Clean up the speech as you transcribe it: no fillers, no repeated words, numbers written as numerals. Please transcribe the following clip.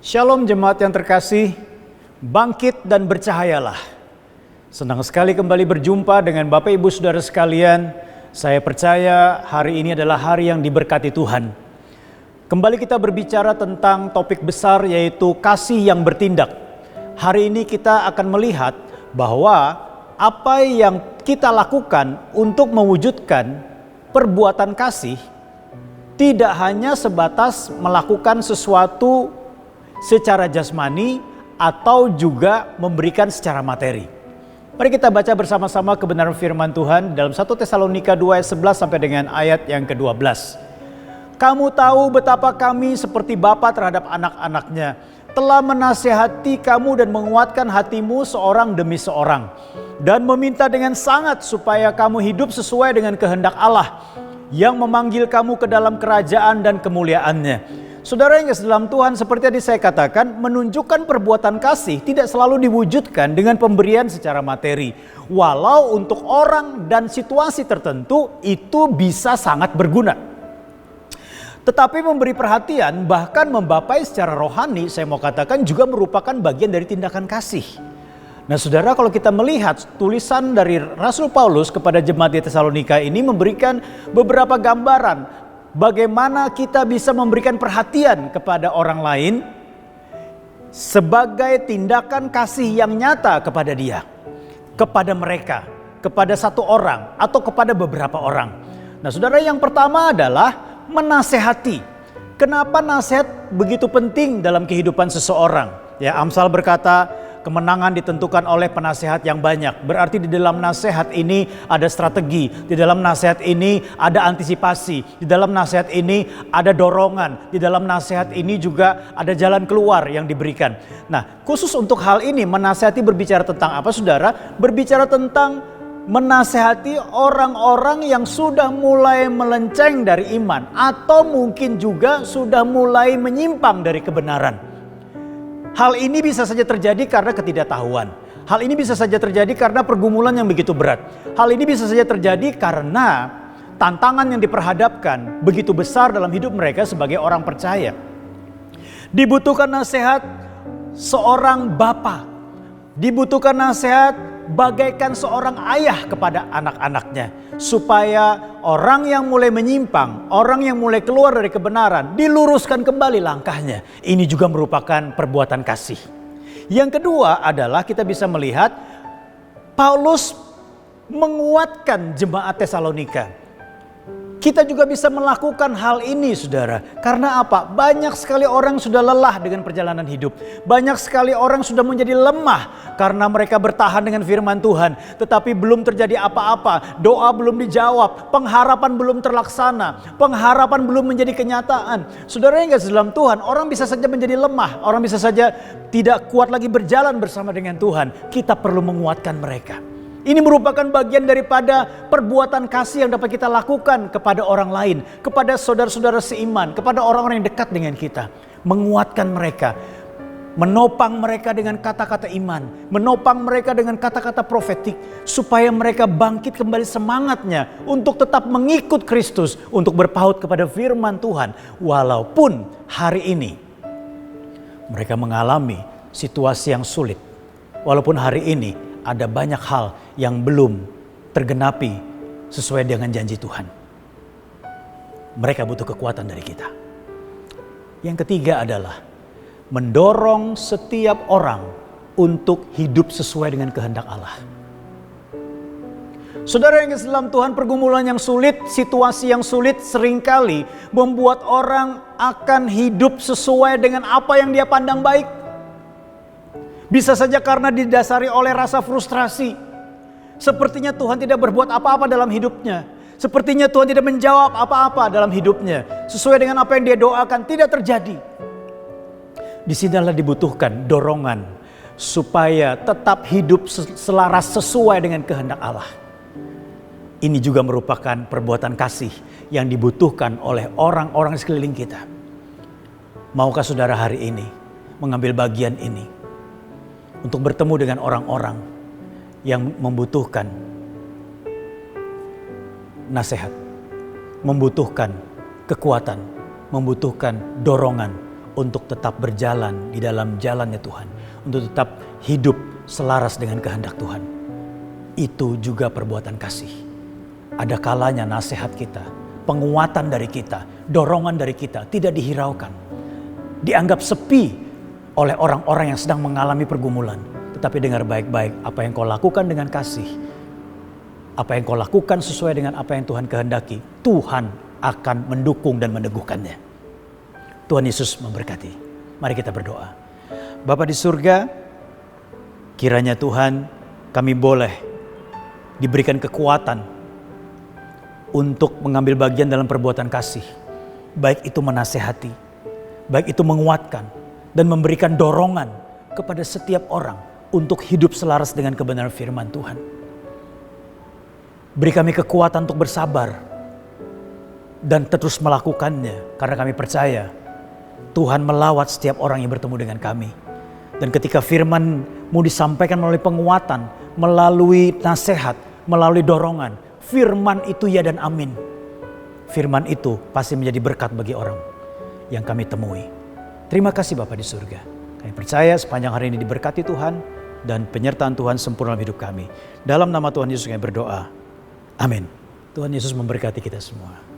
Shalom jemaat yang terkasih, bangkit dan bercahayalah. Senang sekali kembali berjumpa dengan Bapak Ibu Saudara sekalian. Saya percaya hari ini adalah hari yang diberkati Tuhan. Kembali kita berbicara tentang topik besar yaitu kasih yang bertindak. Hari ini kita akan melihat bahwa apa yang kita lakukan untuk mewujudkan perbuatan kasih tidak hanya sebatas melakukan sesuatu secara jasmani atau juga memberikan secara materi. Mari kita baca bersama-sama kebenaran firman Tuhan dalam 1 Tesalonika 2 ayat 11 sampai dengan ayat yang ke-12. Kamu tahu betapa kami seperti bapa terhadap anak-anaknya, telah menasihati kamu dan menguatkan hatimu seorang demi seorang, dan meminta dengan sangat supaya kamu hidup sesuai dengan kehendak Allah yang memanggil kamu ke dalam kerajaan dan kemuliaannya. Saudara yang kasih dalam Tuhan, seperti tadi saya katakan, menunjukkan perbuatan kasih tidak selalu diwujudkan dengan pemberian secara materi. Walau untuk orang dan situasi tertentu itu bisa sangat berguna. Tetapi memberi perhatian, bahkan membapai secara rohani, saya mau katakan juga merupakan bagian dari tindakan kasih. Nah saudara, kalau kita melihat tulisan dari Rasul Paulus kepada jemaat di Tesalonika ini memberikan beberapa gambaran bagaimana kita bisa memberikan perhatian kepada orang lain sebagai tindakan kasih yang nyata kepada dia, kepada mereka, kepada satu orang atau kepada beberapa orang. Nah saudara, yang pertama adalah menasehati. Kenapa nasihat begitu penting dalam kehidupan seseorang? Ya, Amsal berkata, kemenangan ditentukan oleh penasehat yang banyak. Berarti di dalam nasihat ini ada strategi, di dalam nasihat ini ada antisipasi, di dalam nasihat ini ada dorongan, di dalam nasihat ini juga ada jalan keluar yang diberikan. Nah, khusus untuk hal ini menasehati berbicara tentang apa saudara? Berbicara tentang menasehati orang-orang yang sudah mulai melenceng dari iman atau mungkin juga sudah mulai menyimpang dari kebenaran. Hal ini bisa saja terjadi karena ketidaktahuan. Hal ini bisa saja terjadi karena pergumulan yang begitu berat. Hal ini bisa saja terjadi karena tantangan yang diperhadapkan begitu besar dalam hidup mereka sebagai orang percaya. Dibutuhkan nasihat seorang bapa. Dibutuhkan nasihat bagaikan seorang ayah kepada anak-anaknya. Supaya orang yang mulai menyimpang, orang yang mulai keluar dari kebenaran, diluruskan kembali langkahnya. Ini juga merupakan perbuatan kasih. Yang kedua adalah kita bisa melihat Paulus menguatkan jemaat Tesalonika. Kita juga bisa melakukan hal ini saudara. Karena apa? Banyak sekali orang sudah lelah dengan perjalanan hidup. Banyak sekali orang sudah menjadi lemah karena mereka bertahan dengan firman Tuhan. Tetapi belum terjadi apa-apa. Doa belum dijawab. Pengharapan belum terlaksana. Pengharapan belum menjadi kenyataan. Saudara yang kasih dalam Tuhan, orang bisa saja menjadi lemah. Orang bisa saja tidak kuat lagi berjalan bersama dengan Tuhan. Kita perlu menguatkan mereka. Ini merupakan bagian daripada perbuatan kasih yang dapat kita lakukan kepada orang lain, kepada saudara-saudara seiman, kepada orang-orang yang dekat dengan kita. Menguatkan mereka, menopang mereka dengan kata-kata iman, menopang mereka dengan kata-kata profetik, supaya mereka bangkit kembali semangatnya untuk tetap mengikut Kristus, untuk berpaut kepada firman Tuhan. Walaupun hari ini mereka mengalami situasi yang sulit, walaupun hari ini ada banyak hal yang belum tergenapi sesuai dengan janji Tuhan. Mereka butuh kekuatan dari kita. Yang ketiga adalah mendorong setiap orang untuk hidup sesuai dengan kehendak Allah. Saudara yang dalam Tuhan, pergumulan yang sulit, situasi yang sulit seringkali membuat orang akan hidup sesuai dengan apa yang dia pandang baik. Bisa saja karena didasari oleh rasa frustrasi. Sepertinya Tuhan tidak berbuat apa-apa dalam hidupnya. Sepertinya Tuhan tidak menjawab apa-apa dalam hidupnya. Sesuai dengan apa yang dia doakan tidak terjadi. Disinilah dibutuhkan dorongan supaya tetap hidup selaras sesuai dengan kehendak Allah. Ini juga merupakan perbuatan kasih yang dibutuhkan oleh orang-orang sekeliling kita. Maukah saudara hari ini mengambil bagian ini? Untuk bertemu dengan orang-orang yang membutuhkan nasihat, membutuhkan kekuatan, membutuhkan dorongan untuk tetap berjalan di dalam jalannya Tuhan, untuk tetap hidup selaras dengan kehendak Tuhan. Itu juga perbuatan kasih. Ada kalanya nasihat kita, penguatan dari kita, dorongan dari kita tidak dihiraukan, dianggap sepi oleh orang-orang yang sedang mengalami pergumulan. Tetapi dengar baik-baik, apa yang kau lakukan dengan kasih, apa yang kau lakukan sesuai dengan apa yang Tuhan kehendaki, Tuhan akan mendukung dan meneguhkannya. Tuhan Yesus memberkati. Mari kita berdoa. Bapa di surga, kiranya Tuhan kami boleh diberikan kekuatan untuk mengambil bagian dalam perbuatan kasih. Baik itu menasehati, baik itu menguatkan dan memberikan dorongan kepada setiap orang untuk hidup selaras dengan kebenaran firman Tuhan. Beri kami kekuatan untuk bersabar dan terus melakukannya, karena kami percaya Tuhan melawat setiap orang yang bertemu dengan kami. Dan ketika firman-Mu disampaikan melalui penguatan, melalui nasihat, melalui dorongan, firman itu ya dan amin. Firman itu pasti menjadi berkat bagi orang yang kami temui. Terima kasih Bapa di surga. Kami percaya sepanjang hari ini diberkati Tuhan dan penyertaan Tuhan sempurna dalam hidup kami. Dalam nama Tuhan Yesus kami berdoa. Amin. Tuhan Yesus memberkati kita semua.